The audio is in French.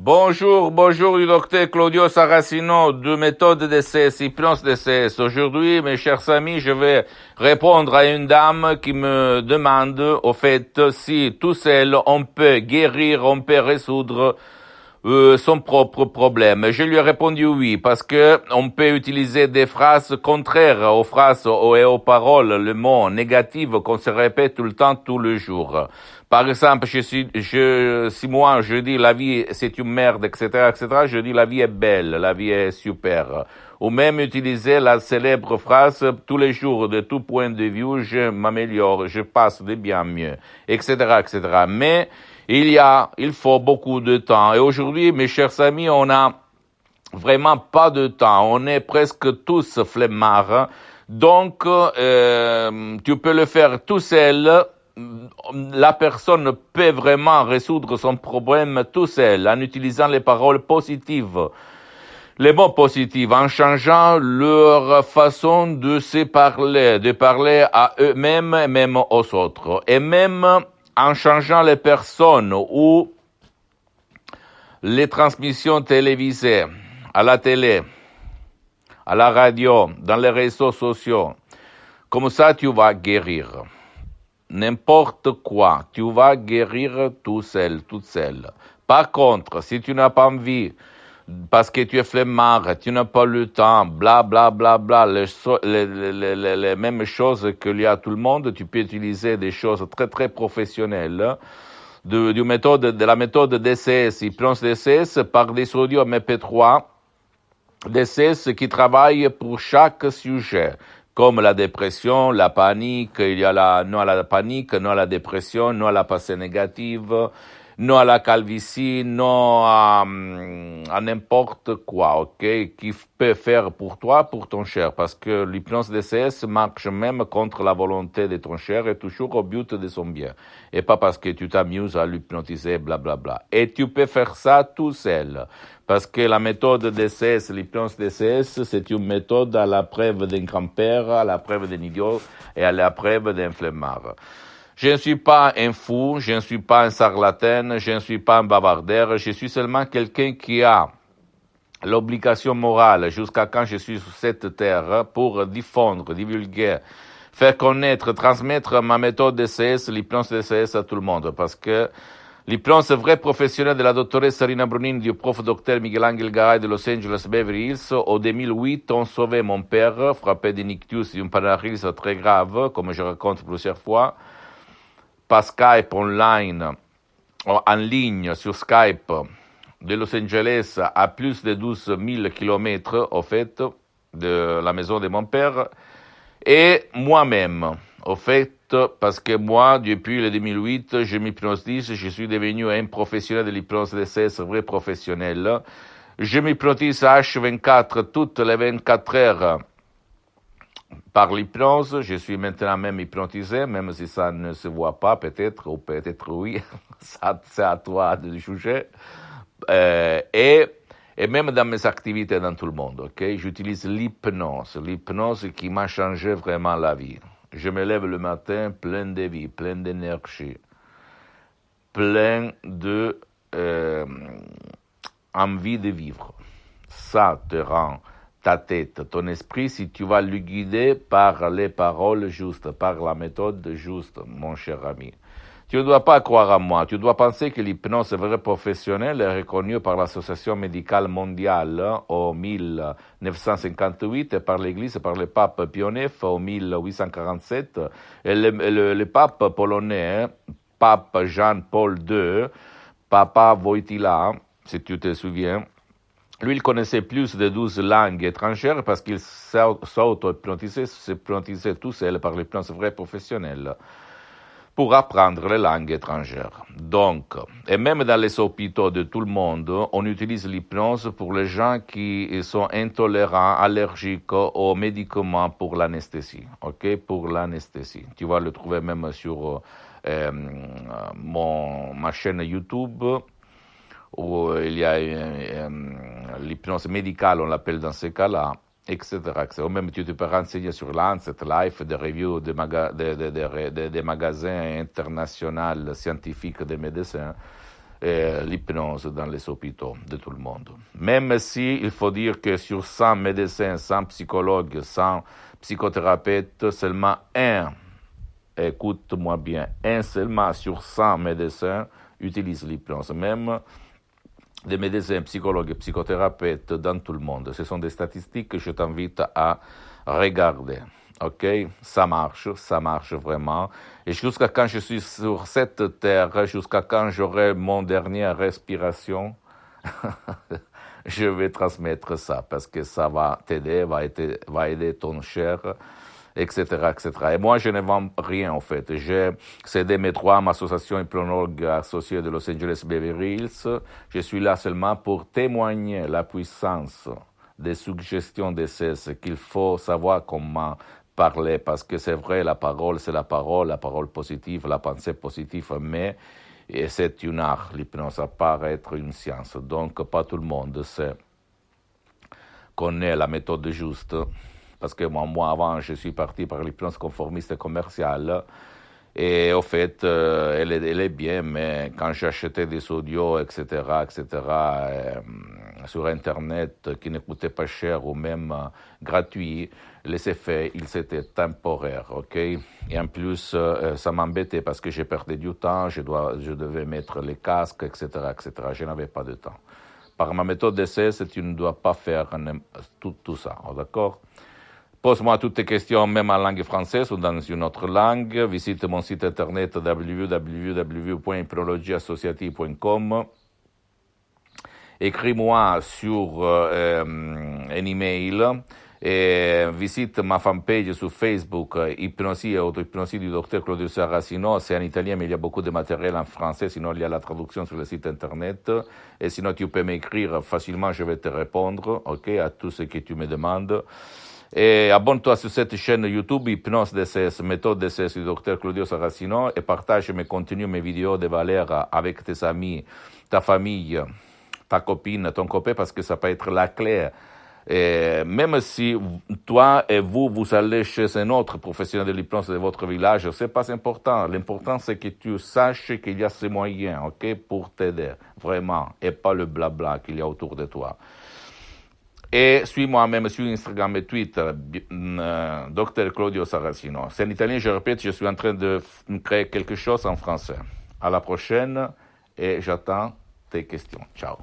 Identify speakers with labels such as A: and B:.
A: Bonjour du docteur Claudio Saracino de méthode DCS, hypnose DCS. Aujourd'hui, mes chers amis, je vais répondre à une dame qui me demande, au fait, si tout seul, on peut guérir, on peut résoudre son propre problème. Je lui ai répondu oui, parce que on peut utiliser des phrases contraires aux phrases et aux paroles, le mot négatif qu'on se répète tout le temps, tout le jour. Par exemple, si moi je dis la vie c'est une merde, etc., je dis la vie est belle, la vie est super. Ou même utiliser la célèbre phrase tous les jours, de tout point de vue, je m'améliore, je passe de bien mieux, etc. Mais il faut beaucoup de temps. Et aujourd'hui, mes chers amis, on n'a vraiment pas de temps. On est presque tous flemmards. Donc, tu peux le faire tout seul. La personne peut vraiment résoudre son problème tout seul en utilisant les paroles positives. Les mots positifs, en changeant leur façon de se parler, de parler à eux-mêmes et même aux autres. Et même en changeant les personnes ou les transmissions télévisées, à la télé, à la radio, dans les réseaux sociaux. Comme ça, tu vas guérir. N'importe quoi, tu vas guérir tout seul, toute seule. Par contre, si tu n'as pas envie, parce que tu es flemmard, tu n'as pas le temps, les mêmes choses qu'il y a à tout le monde, tu peux utiliser des choses très très professionnelles, de la méthode DCS, hypnose DCS, par des audios MP3, DCS qui travaillent pour chaque sujet, comme la dépression, la panique, non à la panique, non à la dépression, non à la pensée négative, non à la calvitie, non à n'importe quoi, ok, qui peut faire pour toi, pour ton cher, parce que l'hypnose DCS marche même contre la volonté de ton cher et toujours au but de son bien, et pas parce que tu t'amuses à l'hypnotiser, blablabla. Et tu peux faire ça tout seul, parce que la méthode DCS, l'hypnose DCS, c'est une méthode à la preuve d'un grand-père, à la preuve d'un idiot et à la preuve d'un flemmard. Je ne suis pas un fou, je ne suis pas un charlatan, je ne suis pas un bavardeur, je suis seulement quelqu'un qui a l'obligation morale jusqu'à quand je suis sur cette terre pour diffondre, divulguer, faire connaître, transmettre ma méthode DCS, l'hypnose DCS à tout le monde, parce que l'hypnose vraie professionnelle de la doctoresse Rina Brunin du prof docteur Miguel Angel Garay de Los Angeles Beverly Hills, au 2008, ont sauvé mon père, frappé d'un ictus d'une paralysie très grave, comme je raconte plusieurs fois, par Skype online, en ligne sur Skype, de Los Angeles à plus de 12 000 kilomètres, au fait, de la maison de mon père, et moi-même, au fait, parce que moi, depuis le 2008, je m'hypnotise, je suis devenu un professionnel de l'hypnose DCS, vrai professionnel. Je m'hypnotise H24 toutes les 24 heures par l'hypnose. Je suis maintenant même hypnotisé, même si ça ne se voit pas, peut-être, ou peut-être oui, ça, c'est à toi de juger. Et même dans mes activités dans tout le monde, ok? J'utilise l'hypnose qui m'a changé vraiment la vie. Je me lève le matin plein de vie, plein d'énergie, plein de envie de vivre. Ça te rend ta tête, ton esprit, si tu vas le guider par les paroles justes, par la méthode juste, mon cher ami. Tu ne dois pas croire à moi, tu dois penser que l'hypnose vraie professionnelle est reconnue par l'Association médicale mondiale en 1958 et par l'Église et par le pape Pie IX en 1847. Et le pape polonais, pape Jean-Paul II, Papa Wojtyła, si tu te souviens, lui, il connaissait plus de 12 langues étrangères parce qu'il s'auto-hypnotisait tout seul par l'hypnose vraie professionnelle pour apprendre les langues étrangères. Donc, et même dans les hôpitaux de tout le monde, on utilise l'hypnose pour les gens qui sont intolérants, allergiques aux médicaments pour l'anesthésie. Ok, pour l'anesthésie. Tu vas le trouver même sur ma chaîne YouTube, où il y a l'hypnose médicale, on l'appelle dans ces cas-là, etc. Ou même tu te peux renseigner sur Lancet, Life, des reviews des magasins internationaux scientifiques des médecins, l'hypnose dans les hôpitaux de tout le monde. Même si il faut dire que sur 100 médecins, 100 psychologues, 100 psychothérapeutes, seulement un, écoute-moi bien, un seulement sur 100 médecins utilise l'hypnose. Même des médecins, psychologues et psychothérapeutes dans tout le monde. Ce sont des statistiques que je t'invite à regarder. Ok, ça marche vraiment. Et jusqu'à quand je suis sur cette terre, jusqu'à quand j'aurai mon dernière respiration, je vais transmettre ça parce que ça va t'aider, va aider ton cher, etc., etc. Et moi, je ne vends rien, en fait. J'ai cédé mes droits à ma association hypnologue associée de Los Angeles Beverly Hills. Je suis là seulement pour témoigner la puissance des suggestions d'essai, qu'il faut savoir comment parler, parce que c'est vrai, la parole, c'est la parole positive, la pensée positive, mais c'est une art, l'hypnose, à part être une science. Donc, pas tout le monde connaît la méthode juste, parce que moi avant, je suis parti par l'hypnose conformiste et commerciale, et au fait, elle est bien, mais quand j'ai acheté des audios, etc., sur Internet, qui ne coûtaient pas cher ou même gratuits, les effets, ils étaient temporaires, ok? Et en plus, ça m'embêtait parce que j'ai perdu du temps, je devais mettre les casques, etc., etc. Je n'avais pas de temps. Par ma méthode d'essai, tu ne dois pas faire tout ça, d'accord? Pose-moi toutes tes questions, même en langue française ou dans une autre langue. Visite mon site internet www.hypnologieassociative.com. Écris-moi sur un email et visite ma fanpage sur Facebook, Hypnosie et auto-hypnosie du docteur Claudio Saracino. C'est en italien, mais il y a beaucoup de matériel en français, sinon il y a la traduction sur le site internet. Et sinon, tu peux m'écrire facilement, je vais te répondre, ok, à tout ce que tu me demandes. Et abonne-toi sur cette chaîne YouTube, Hypnose DCS, méthode DCS du docteur Claudio Saracino, et partage mes contenus, mes vidéos de valeur avec tes amis, ta famille, ta copine, ton copain, parce que ça peut être la clé. Et même si toi et vous allez chez un autre professionnel de l'hypnose de votre village, c'est pas important. L'important, c'est que tu saches qu'il y a ces moyens, ok, pour t'aider, vraiment, et pas le blabla qu'il y a autour de toi. Et suis-moi même sur Instagram et Twitter, Dr Claudio Saracino. C'est en italien, je répète, je suis en train de créer quelque chose en français. À la prochaine et j'attends tes questions. Ciao.